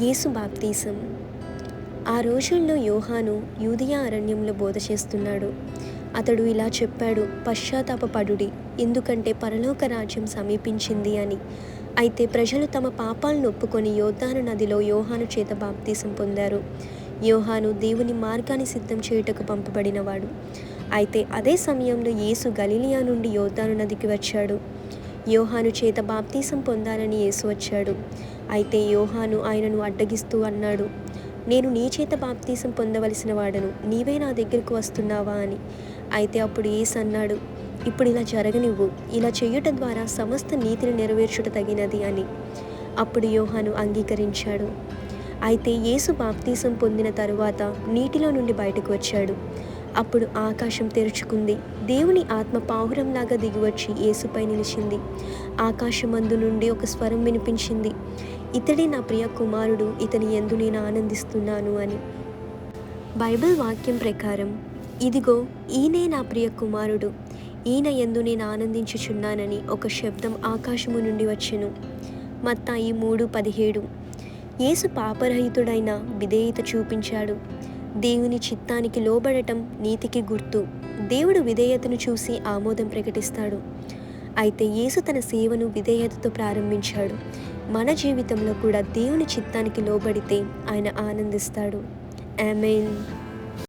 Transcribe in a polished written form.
యేసు baptism. ఆ రోజుల్లో యోహాను యూదయ అరణ్యంలో బోధ చేస్తున్నాడు. అతడు ఇలా చెప్పాడు, పశ్చాత్తాపపడుడి, ఎందుకంటే పరలోక రాజ్యం సమీపించింది అని. అయితే ప్రజలు తమ పాపాలను ఒప్పుకొని యోర్దాను నదిలో యోహాను చేత బాప్తీసం పొందారు. యోహాను దేవుని మార్గాన్ని సిద్ధం చేయుటకు పంపబడినవాడు. అయితే అదే సమయంలో యేసు గలిలయ నుండి యోర్దాను నదికి వచ్చాడు. యోహాను చేత బాప్తీసం పొందాలని యేసు వచ్చాడు. అయితే యోహాను ఆయనను అడ్డగిస్తూ అన్నాడు, నేను నీ చేత బాప్తీసం పొందవలసిన వాడను, నీవే నా దగ్గరకు వస్తున్నావా అని. అయితే అప్పుడు యేసు అన్నాడు, ఇప్పుడు ఇలా జరగనివ్వు, ఇలా చేయుట ద్వారా సమస్త నీతిని నెరవేర్చుట తగినది అని. అప్పుడు యోహాను అంగీకరించాడు. అయితే యేసు బాప్తీసం పొందిన తరువాత నీటిలో నుండి బయటకు వచ్చాడు. అప్పుడు ఆకాశం తెరుచుకుంది. దేవుని ఆత్మ పావురంలాగా దిగివచ్చి యేసుపై నిలిచింది. ఆకాశమందు నుండి ఒక స్వరం వినిపించింది, ఇతడే నా ప్రియ కుమారుడు, ఇతని యందు నేను ఆనందిస్తున్నాను అని. బైబిల్ వాక్యం ప్రకారం, ఇదిగో ఈయనే నా ప్రియ కుమారుడు, ఈయన యందు నేను ఆనందించుచున్నానని ఒక శబ్దం ఆకాశము నుండి వచ్చెను. మత్తాయి 3:17. యేసు పాపరహితుడైన విధేయత చూపించాడు. దేవుని చిత్తానికి లోబడటం నీతికి గుర్తు. దేవుడు విధేయతను చూసి ఆమోదం ప్రకటిస్తాడు. అయితే యేసు తన సేవను విధేయతతో ప్రారంభించాడు. మన జీవితంలో కూడా దేవుని చిత్తానికి లోబడితే ఆయన ఆనందిస్తాడు. ఆమేన్.